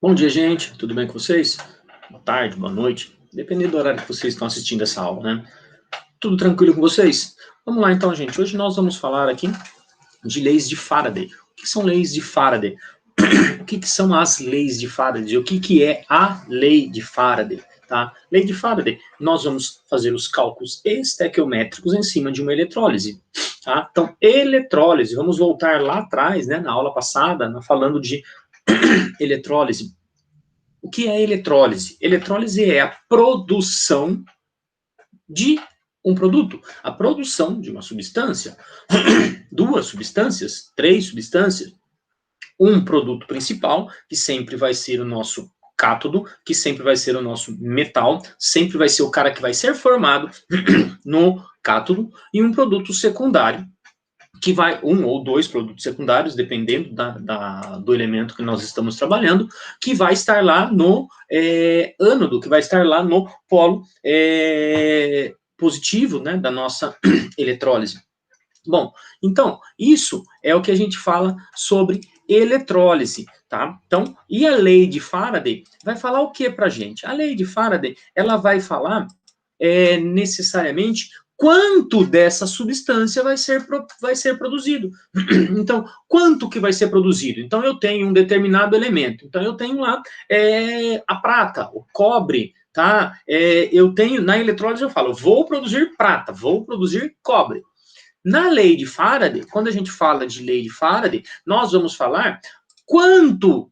Bom dia, gente. Tudo bem com vocês? Boa tarde, boa noite. Dependendo do horário que vocês estão assistindo essa aula, né? Tudo tranquilo com vocês? Vamos lá, então, gente. Hoje nós vamos falar aqui de leis de Faraday. O que são leis de Faraday? O que são as leis de Faraday? O que é a lei de Faraday? Tá? Lei de Faraday, nós vamos fazer os cálculos estequiométricos em cima de uma eletrólise. Tá? Então, eletrólise, vamos voltar lá atrás, né, na aula passada, falando de eletrólise. O que é eletrólise? Eletrólise é a produção de um produto, a produção de uma substância, duas substâncias, três substâncias, um produto principal, que sempre vai ser o nosso cátodo, que sempre vai ser o nosso metal, sempre vai ser o cara que vai ser formado no cátodo, e um produto secundário, que vai, um ou dois produtos secundários, dependendo do elemento que nós estamos trabalhando, que vai estar lá no ânodo, que vai estar lá no polo positivo, né, da nossa eletrólise. Bom, então, isso é o que a gente fala sobre eletrólise, tá? Então, e a lei de Faraday vai falar o que pra gente? A lei de Faraday, ela vai falar necessariamente quanto dessa substância vai ser produzido. Então, quanto que vai ser produzido? Então, eu tenho um determinado elemento. Então, eu tenho lá a prata, o cobre, tá? Eu tenho, na eletrólise eu falo, vou produzir prata, vou produzir cobre. Na lei de Faraday, quando a gente fala de lei de Faraday, nós vamos falar quanto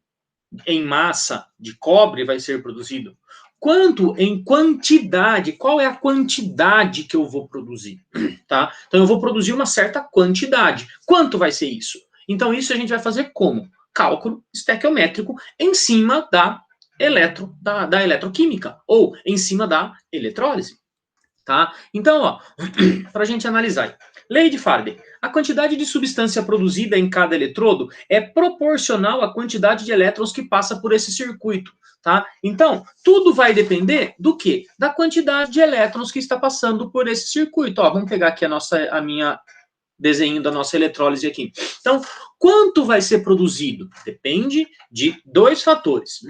em massa de cobre vai ser produzido, quanto em quantidade, qual é a quantidade que eu vou produzir, tá? Então, eu vou produzir uma certa quantidade. Quanto vai ser isso? Então, isso a gente vai fazer como? Cálculo estequiométrico em cima da eletroquímica, ou em cima da eletrólise, tá? Então, ó, para a gente analisar. Lei de Faraday. A quantidade de substância produzida em cada eletrodo é proporcional à quantidade de elétrons que passa por esse circuito, tá? Então, tudo vai depender do quê? Da quantidade de elétrons que está passando por esse circuito. Ó, vamos pegar aqui a minha desenho da nossa eletrólise aqui. Então, quanto vai ser produzido? Depende de dois fatores.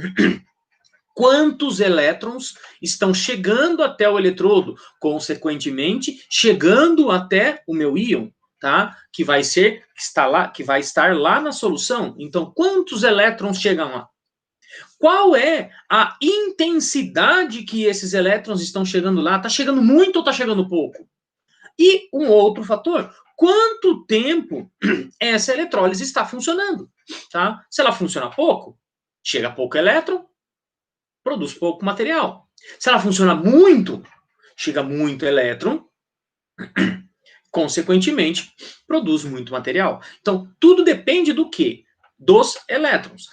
Quantos elétrons estão chegando até o eletrodo, consequentemente, chegando até o meu íon, tá? Que vai estar lá na solução. Então, quantos elétrons chegam lá? Qual é a intensidade que esses elétrons estão chegando lá? Está chegando muito ou está chegando pouco? E um outro fator, quanto tempo essa eletrólise está funcionando, tá? Se ela funciona pouco, chega pouco elétron, produz pouco material. Se ela funciona muito, chega muito elétron, consequentemente, produz muito material. Então, tudo depende do quê? Dos elétrons,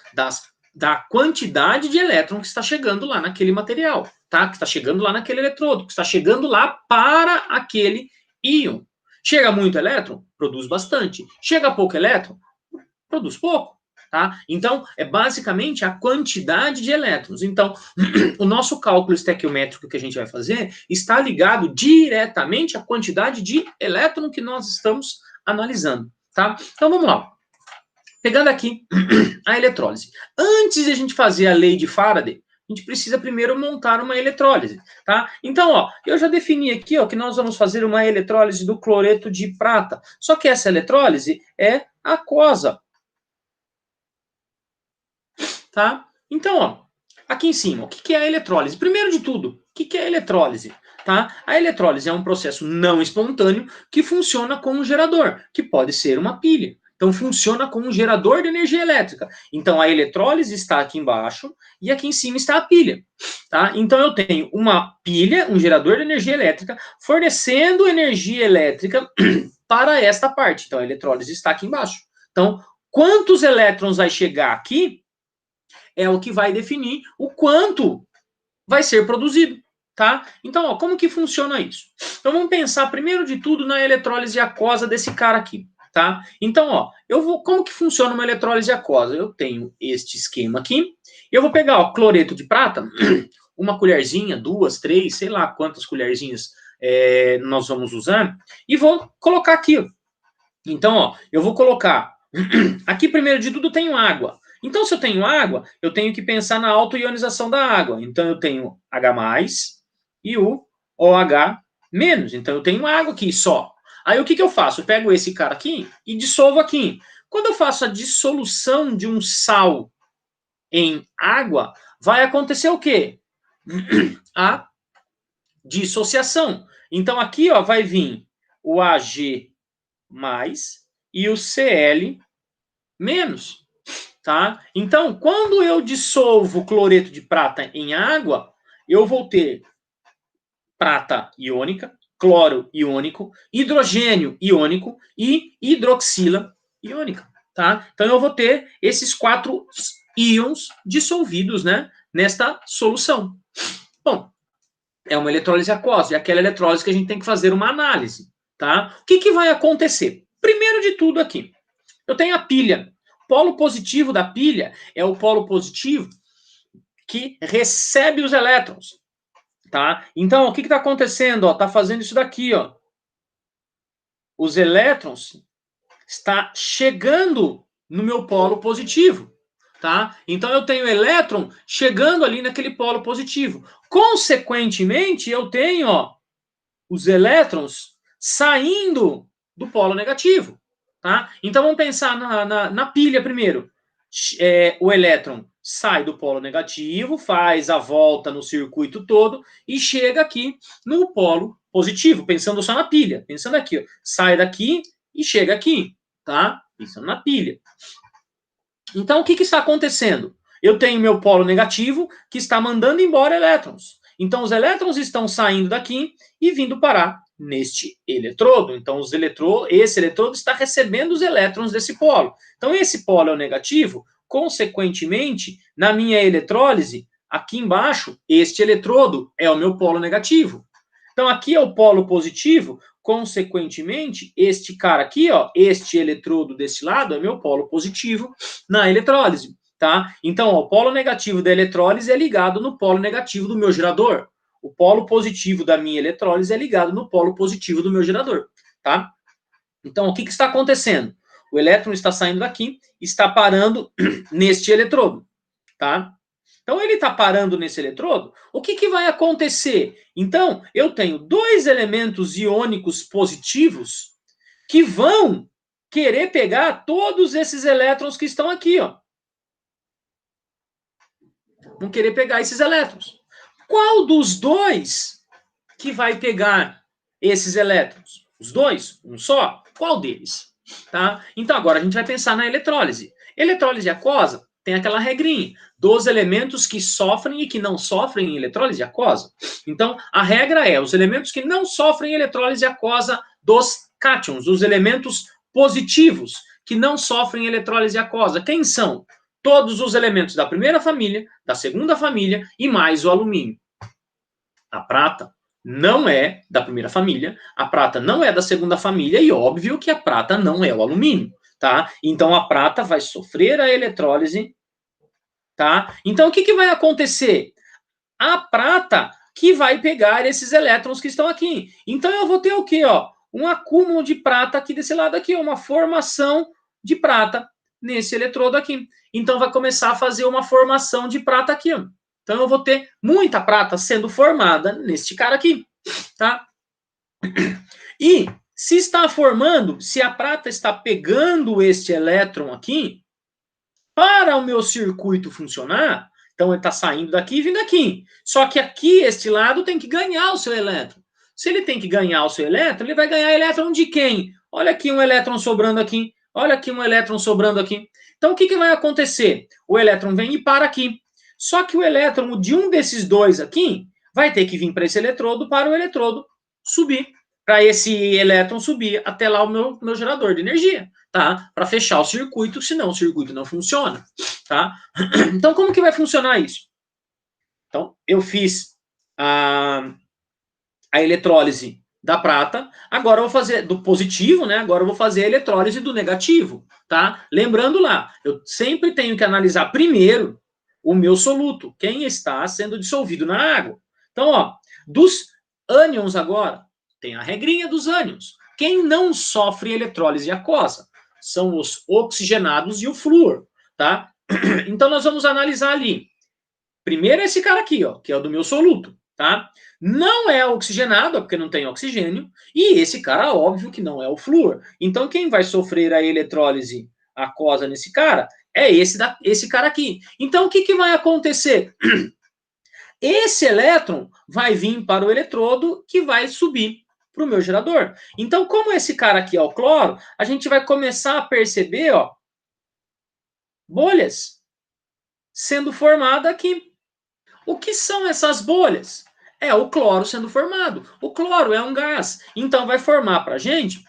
da quantidade de elétron que está chegando lá naquele material, tá? Que está chegando lá naquele eletrodo, que está chegando lá para aquele íon. Chega muito elétron, produz bastante. Chega pouco elétron, produz pouco. Tá? Então, é basicamente a quantidade de elétrons. Então, o nosso cálculo estequiométrico que a gente vai fazer está ligado diretamente à quantidade de elétron que nós estamos analisando. Tá? Então, vamos lá. Pegando aqui a eletrólise. Antes de a gente fazer a lei de Faraday, a gente precisa primeiro montar uma eletrólise, tá? Então, ó, eu já defini aqui, ó, que nós vamos fazer uma eletrólise do cloreto de prata. Só que essa eletrólise é aquosa, tá? Então, ó, aqui em cima, o que é a eletrólise? Primeiro de tudo, o que é a eletrólise? Tá? A eletrólise é um processo não espontâneo que funciona com um gerador, que pode ser uma pilha. Então, funciona como um gerador de energia elétrica. Então, a eletrólise está aqui embaixo e aqui em cima está a pilha. Tá? Então, eu tenho uma pilha, um gerador de energia elétrica, fornecendo energia elétrica para esta parte. Então, a eletrólise está aqui embaixo. Então, quantos elétrons vai chegar aqui é o que vai definir o quanto vai ser produzido, tá? Então, ó, como que funciona isso? Então, vamos pensar, primeiro de tudo, na eletrólise aquosa desse cara aqui, tá? Então, ó, como que funciona uma eletrólise aquosa? Eu tenho este esquema aqui, eu vou pegar, ó, cloreto de prata, uma colherzinha, duas, três, sei lá quantas colherzinhas nós vamos usar, e vou colocar aqui, ó. Então, ó, eu vou colocar, aqui primeiro de tudo eu tenho água. Então, se eu tenho água, eu tenho que pensar na autoionização da água. Então, eu tenho H+, e o OH-. Então, eu tenho água aqui só. Aí, o que eu faço? Eu pego esse cara aqui e dissolvo aqui. Quando eu faço a dissolução de um sal em água, vai acontecer o quê? A dissociação. Então, aqui ó, vai vir o Ag+, e o Cl-. Tá? Então, quando eu dissolvo cloreto de prata em água, eu vou ter prata iônica, cloro iônico, hidrogênio iônico e hidroxila iônica. Tá? Então, eu vou ter esses 4 íons dissolvidos, né, nesta solução. Bom, é uma eletrólise aquosa, é aquela eletrólise que a gente tem que fazer uma análise. Tá? O que vai acontecer? Primeiro de tudo aqui, eu tenho a pilha. O polo positivo da pilha é o polo positivo que recebe os elétrons. Tá? Então, o que está acontecendo? Está fazendo isso daqui. Ó. Os elétrons está chegando no meu polo positivo. Tá? Então, eu tenho elétron chegando ali naquele polo positivo. Consequentemente, eu tenho ó, os elétrons saindo do polo negativo. Tá? Então, vamos pensar na pilha primeiro. O elétron sai do polo negativo, faz a volta no circuito todo e chega aqui no polo positivo, pensando só na pilha. Pensando aqui, ó, sai daqui e chega aqui, tá? Pensando na pilha. Então, o que está acontecendo? Eu tenho meu polo negativo que está mandando embora elétrons. Então, os elétrons estão saindo daqui e vindo parar neste eletrodo. Então, esse eletrodo está recebendo os elétrons desse polo. Então, esse polo é o negativo. Consequentemente, na minha eletrólise, aqui embaixo, este eletrodo é o meu polo negativo. Então, aqui é o polo positivo. Consequentemente, este cara aqui, ó, este eletrodo desse lado é meu polo positivo na eletrólise. Tá? Então, ó, o polo negativo da eletrólise é ligado no polo negativo do meu gerador. O polo positivo da minha eletrólise é ligado no polo positivo do meu gerador. Tá? Então, o que está acontecendo? O elétron está saindo daqui, está parando neste eletrodo. Tá? Então, ele está parando nesse eletrodo. O que vai acontecer? Então, eu tenho 2 elementos iônicos positivos que vão querer pegar todos esses elétrons que estão aqui, ó. Vão querer pegar esses elétrons. Qual dos 2 que vai pegar esses elétrons? Os 2? Um só? Qual deles? Tá? Então, agora a gente vai pensar na eletrólise. Eletrólise aquosa tem aquela regrinha dos elementos que sofrem e que não sofrem em eletrólise aquosa. Então, a regra é os elementos que não sofrem eletrólise aquosa dos cátions, os elementos positivos que não sofrem eletrólise aquosa. Quem são? Todos os elementos da primeira família, da segunda família e mais o alumínio. A prata não é da primeira família, a prata não é da segunda família e óbvio que a prata não é o alumínio, tá? Então a prata vai sofrer a eletrólise, tá? Então o que vai acontecer? A prata que vai pegar esses elétrons que estão aqui. Então eu vou ter o quê, ó? Um acúmulo de prata aqui desse lado aqui, uma formação de prata nesse eletrodo aqui. Então vai começar a fazer uma formação de prata aqui, ó. Então eu vou ter muita prata sendo formada neste cara aqui, tá? E se está formando, se a prata está pegando este elétron aqui, para o meu circuito funcionar, então ele está saindo daqui e vindo aqui. Só que aqui, este lado, tem que ganhar o seu elétron. Se ele tem que ganhar o seu elétron, ele vai ganhar elétron de quem? Olha aqui um elétron sobrando aqui. Olha aqui um elétron sobrando aqui. Então, o que vai acontecer? O elétron vem e para aqui. Só que o elétron de um desses 2 aqui vai ter que vir para esse eletrodo para o eletrodo subir. Para esse elétron subir até lá o meu gerador de energia. Tá? Para fechar o circuito, senão o circuito não funciona. Tá? Então, como que vai funcionar isso? Então, eu fiz a eletrólise da prata, agora eu vou fazer do positivo, né? Agora eu vou fazer a eletrólise do negativo, tá? Lembrando lá, eu sempre tenho que analisar primeiro o meu soluto, quem está sendo dissolvido na água. Então, ó, dos ânions agora, tem a regrinha dos ânions. Quem não sofre eletrólise aquosa são os oxigenados e o flúor, tá? Então, nós vamos analisar ali. Primeiro esse cara aqui, ó, que é o do meu soluto, tá? Não é oxigenado, porque não tem oxigênio, e esse cara, óbvio que não é o flúor. Então, quem vai sofrer a eletrólise aquosa nesse cara é esse cara aqui. Então, o que vai acontecer? Esse elétron vai vir para o eletrodo que vai subir para o meu gerador. Então, como esse cara aqui é o cloro, a gente vai começar a perceber, ó, bolhas sendo formadas aqui. O que são essas bolhas? É o cloro sendo formado. O cloro é um gás, então vai formar para a gente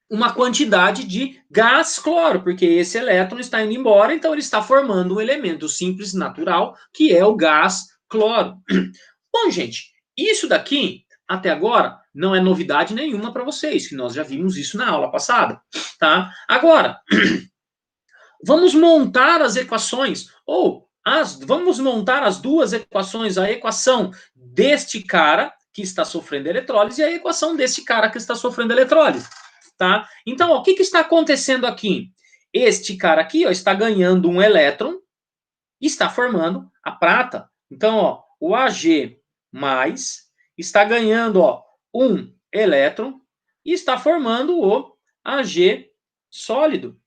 uma quantidade de gás cloro, porque esse elétron está indo embora, então ele está formando um elemento simples natural, que é o gás cloro. Bom, gente, isso daqui, até agora, não é novidade nenhuma para vocês, que nós já vimos isso na aula passada, tá? Agora, vamos montar as equações, vamos montar as duas equações, a equação deste cara que está sofrendo elettrólise e a equação desse cara que está sofrendo elettrólise, tá? Então, ó, o que está acontecendo aqui? Este cara aqui, ó, está ganhando um elétron e está formando a prata. Então, ó, o Ag mais está ganhando, ó, um elétron e está formando o Ag sólido.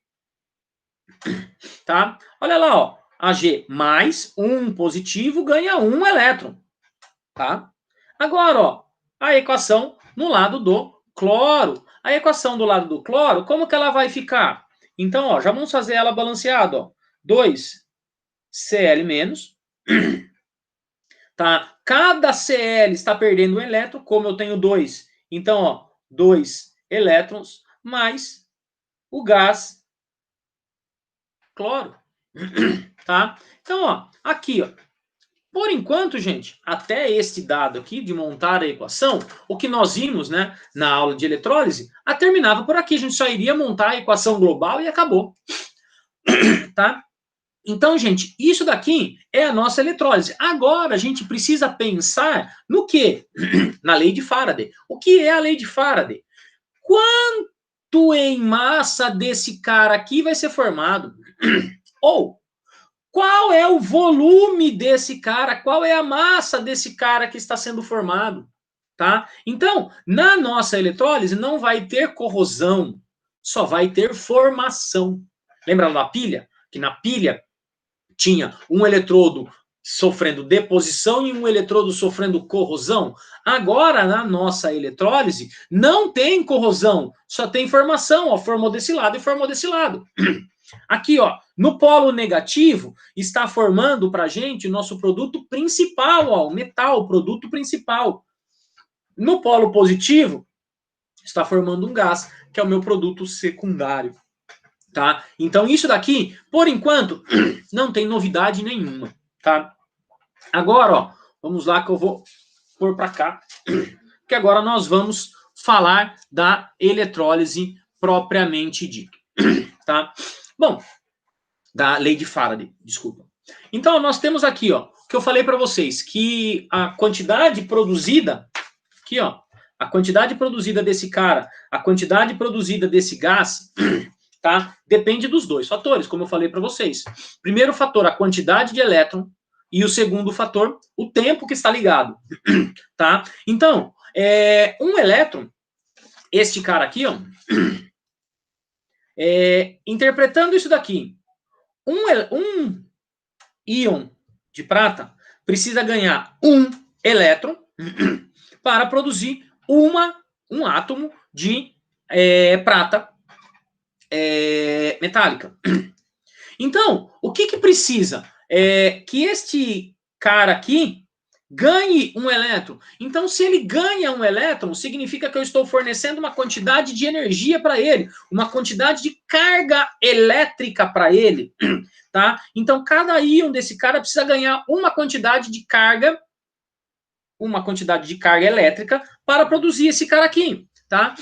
Tá? Olha lá, ó, Ag mais um positivo ganha um elétron, tá? Agora, ó, a equação no lado do cloro. A equação do lado do cloro, como que ela vai ficar? Então, ó, já vamos fazer ela balanceada, ó. 2Cl menos, tá? Cada Cl está perdendo um elétron, como eu tenho 2. Então, ó, 2 elétrons mais o gás cloro. Tá? Então, ó, aqui, ó. Por enquanto, gente, até este dado aqui de montar a equação, o que nós vimos, né, na aula de eletrólise, terminava por aqui. A gente só iria montar a equação global e acabou. Tá? Então, gente, isso daqui é a nossa eletrólise. Agora, a gente precisa pensar no quê? Na lei de Faraday. O que é a lei de Faraday? Quanto em massa desse cara aqui vai ser formado? Ou qual é o volume desse cara? Qual é a massa desse cara que está sendo formado? Tá? Então, na nossa eletrólise não vai ter corrosão, só vai ter formação. Lembra da pilha? Que na pilha tinha um eletrodo sofrendo deposição e um eletrodo sofrendo corrosão. Agora, na nossa eletrólise, não tem corrosão, só tem formação. Ó, formou desse lado e formou desse lado. Aqui, ó, no polo negativo, está formando para a gente o nosso produto principal, ó, o metal, o produto principal. No polo positivo, está formando um gás, que é o meu produto secundário. Tá? Então, isso daqui, por enquanto, não tem novidade nenhuma. Tá? Agora, ó, vamos lá que eu vou pôr para cá, que agora nós vamos falar da eletrólise propriamente dita. Tá? Bom, da lei de Faraday, desculpa. Então, nós temos aqui, ó, que eu falei para vocês, que a quantidade produzida, aqui, ó, a quantidade produzida desse cara, a quantidade produzida desse gás, tá, depende dos dois fatores, como eu falei para vocês. Primeiro fator, a quantidade de elétron, e o segundo fator, o tempo que está ligado, tá? Então, um elétron, este cara aqui, ó, interpretando isso daqui, um íon de prata precisa ganhar um elétron para produzir um átomo de prata metálica. Então, o que precisa? Que este cara aqui ganhe um elétron. Então, se ele ganha um elétron, significa que eu estou fornecendo uma quantidade de energia para ele, uma quantidade de carga elétrica para ele, tá? Então, cada íon desse cara precisa ganhar uma quantidade de carga elétrica para produzir esse cara aqui, tá?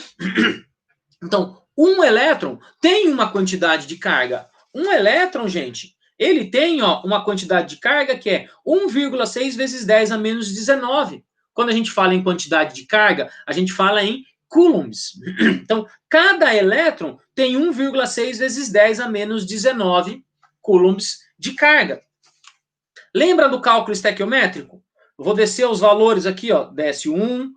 Então, um elétron tem uma quantidade de carga. Um elétron, gente, ele tem, ó, uma quantidade de carga que é 1,6 vezes 10 a menos 19. Quando a gente fala em quantidade de carga, a gente fala em coulombs. Então, cada elétron tem 1,6 vezes 10 a menos 19 coulombs de carga. Lembra do cálculo estequiométrico? Eu vou descer os valores aqui, ó, desce 1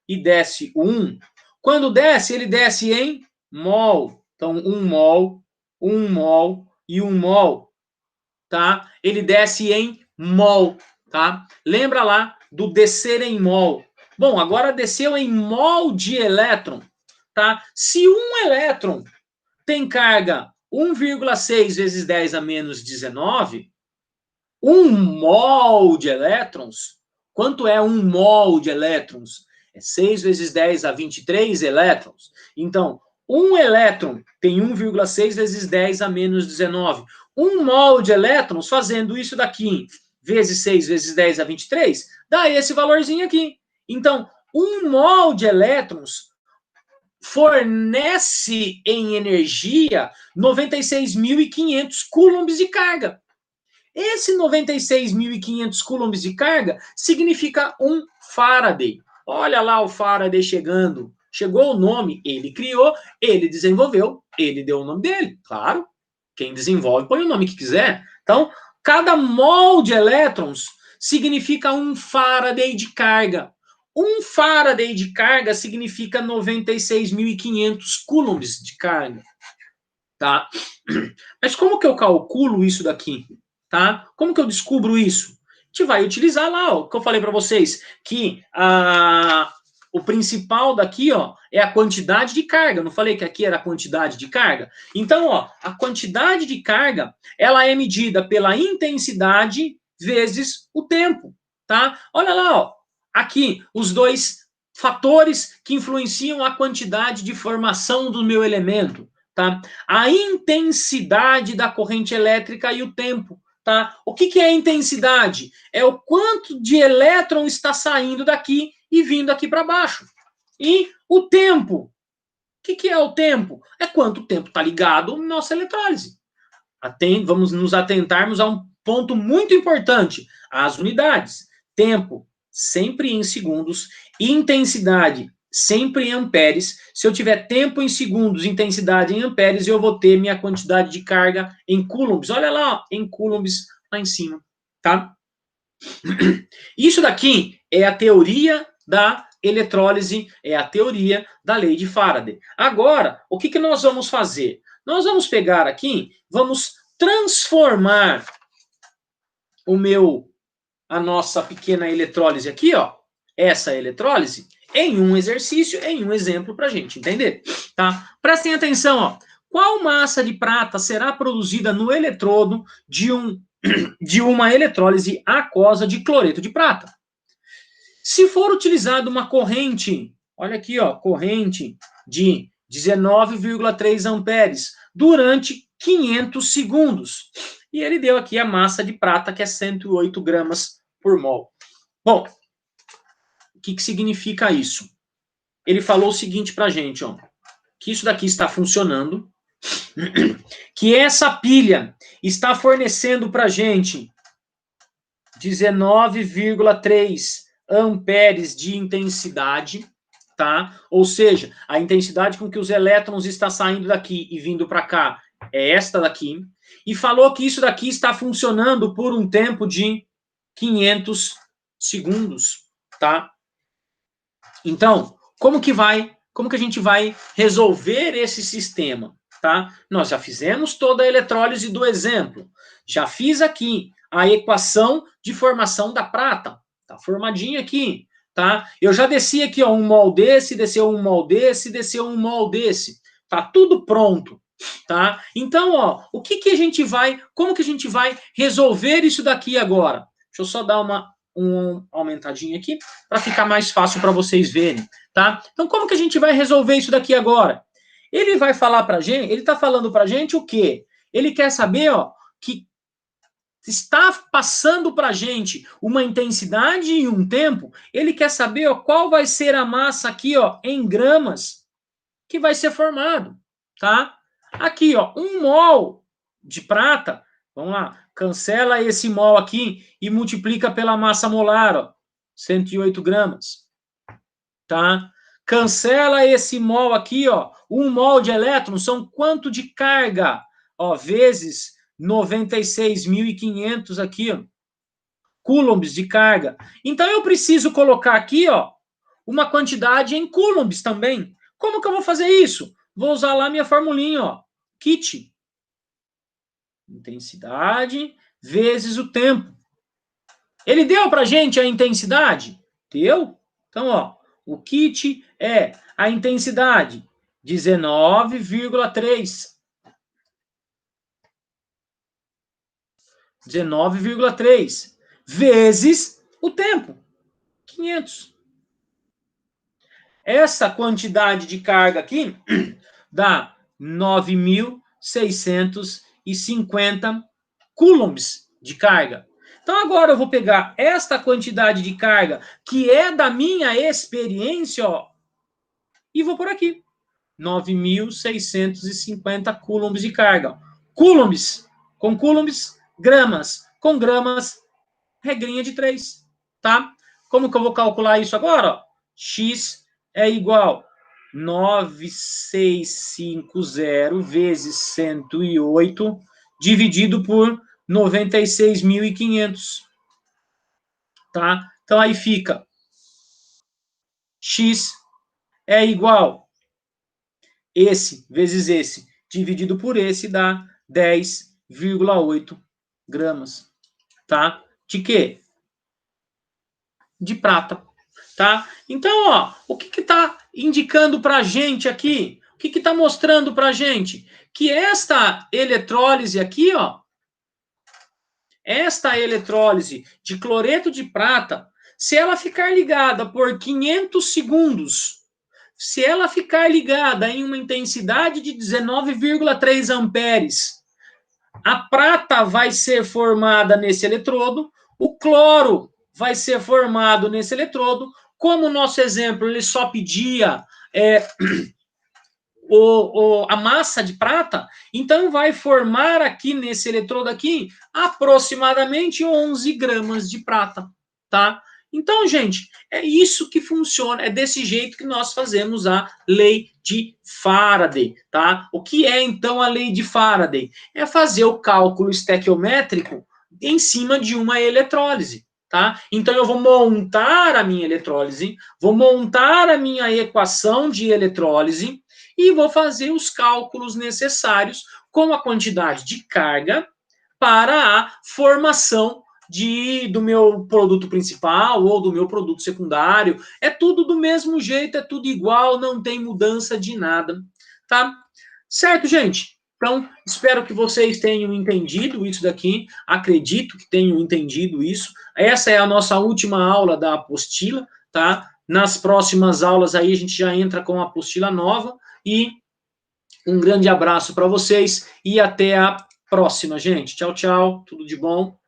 e desce o 1. Quando desce, ele desce em mol. Então, 1 mol e 1 mol, tá? Ele desce em mol, tá? Lembra lá do descer em mol. Bom, agora desceu em mol de elétron, tá? Se um elétron tem carga 1,6 vezes 10 a menos 19, 1 mol de elétrons, quanto é 1 mol de elétrons? É 6 vezes 10 a 23 elétrons. Então, um elétron tem 1,6 vezes 10 a menos 19. 1 mol de elétrons, fazendo isso daqui, vezes 6 vezes 10 a 23, dá esse valorzinho aqui. Então, 1 mol de elétrons fornece em energia 96.500 coulombs de carga. Esse 96.500 coulombs de carga significa um Faraday. Olha lá o Faraday chegando. Chegou o nome, ele criou, ele desenvolveu, ele deu o nome dele. Claro, quem desenvolve põe o nome que quiser. Então, cada mol de elétrons significa um Faraday de carga. Um Faraday de carga significa 96.500 coulombs de carga. Tá? Mas como que eu calculo isso daqui? Tá? Como que eu descubro isso? A gente vai utilizar lá, ó, o que eu falei para vocês, que o principal daqui, ó, é a quantidade de carga. Eu não falei que aqui era a quantidade de carga? Então, ó, a quantidade de carga, ela é medida pela intensidade vezes o tempo, tá? Olha lá, ó, aqui, os dois fatores que influenciam a quantidade de formação do meu elemento, tá? A intensidade da corrente elétrica e o tempo. Tá? O que é a intensidade? É o quanto de elétron está saindo daqui e vindo aqui para baixo. E o tempo? O que é o tempo? É quanto tempo está ligado na nossa eletrólise. Vamos nos atentarmos a um ponto muito importante. As unidades. Tempo, sempre em segundos. Intensidade, sempre em amperes. Se eu tiver tempo em segundos, intensidade em amperes, eu vou ter minha quantidade de carga em coulombs. Olha lá, em coulombs lá em cima, tá? Isso daqui é a teoria da eletrólise, é a teoria da lei de Faraday. Agora, o que nós vamos fazer? Nós vamos pegar aqui, vamos transformar a nossa pequena eletrólise aqui, ó, essa eletrólise, em um exercício, em um exemplo para a gente entender, tá? Prestem atenção, ó. Qual massa de prata será produzida no eletrodo de uma eletrólise aquosa de cloreto de prata? Se for utilizada uma corrente, olha aqui, ó, corrente de 19,3 amperes durante 500 segundos. E ele deu aqui a massa de prata, que é 108 gramas por mol. Bom, o que significa isso? Ele falou o seguinte pra gente, ó, que isso daqui está funcionando, que essa pilha está fornecendo pra gente 19,3 amperes de intensidade, tá? Ou seja, a intensidade com que os elétrons estão saindo daqui e vindo para cá é esta daqui. E falou que isso daqui está funcionando por um tempo de 500 segundos, tá? Então, como que a gente vai resolver esse sistema, tá? Nós já fizemos toda a eletrólise do exemplo. Já fiz aqui a equação de formação da prata. Tá formadinha aqui, tá? Eu já desci aqui, ó, um mol desse, desceu um mol desse, desceu um mol desse. Tá tudo pronto, tá? Então, ó, como que a gente vai resolver isso daqui agora? Deixa eu só dar uma aumentadinha aqui para ficar mais fácil para vocês verem, tá? Então, como que a gente vai resolver isso daqui agora? Ele vai falar pra gente, ele tá falando pra gente o quê? Ele quer saber, ó, que está passando pra gente uma intensidade e um tempo, ele quer saber, ó, qual vai ser a massa aqui, ó, em gramas que vai ser formado, tá? Aqui, ó, 1 mol de prata, vamos lá, cancela esse mol aqui e multiplica pela massa molar, ó, 108 gramas, tá? Cancela esse mol aqui, ó, 1 mol de elétrons são quanto de carga? ó, vezes 96.500 aqui, ó, coulombs de carga. Então, eu preciso colocar aqui, ó, uma quantidade em coulombs também. Como que eu vou fazer isso? Vou usar lá minha formulinha, ó, kit. Intensidade vezes o tempo. Ele deu pra gente a intensidade? Deu. Então, ó, o kit é a intensidade, 19,3. 19,3 vezes o tempo, 500. Essa quantidade de carga aqui dá 9.650 coulombs de carga. Então agora eu vou pegar esta quantidade de carga, que é da minha experiência, ó, e vou por aqui. 9.650 coulombs de carga. Coulombs, com coulombs, gramas. Com gramas, regrinha de 3, tá? Como que eu vou calcular isso agora? X é igual a 9.650 vezes 108 dividido por 96.500, tá? Então aí fica X é igual esse vezes esse dividido por esse dá 10,8 gramas, tá? De quê? De prata, tá? Então, ó, o que está indicando para a gente aqui? O que está mostrando para a gente? Que esta eletrólise aqui, ó, esta eletrólise de cloreto de prata, se ela ficar ligada por 500 segundos, se ela ficar ligada em uma intensidade de 19,3 amperes, a prata vai ser formada nesse eletrodo, o cloro vai ser formado nesse eletrodo. Como o nosso exemplo ele só pedia a massa de prata, então vai formar aqui nesse eletrodo aqui aproximadamente 11 gramas de prata, tá? Então, gente, é isso que funciona, é desse jeito que nós fazemos a lei de Faraday, tá? O que é, então, a lei de Faraday? É fazer o cálculo estequiométrico em cima de uma eletrólise, tá? Então, eu vou montar a minha eletrólise, vou montar a minha equação de eletrólise e vou fazer os cálculos necessários com a quantidade de carga para a formação do meu produto principal ou do meu produto secundário. É tudo do mesmo jeito, é tudo igual, não tem mudança de nada, tá? Certo, gente? Então, espero que vocês tenham entendido isso daqui, acredito que tenham entendido isso. Essa é a nossa última aula da apostila, tá? Nas próximas aulas aí a gente já entra com a apostila nova e um grande abraço para vocês e até a próxima, gente. Tchau, tchau, tudo de bom.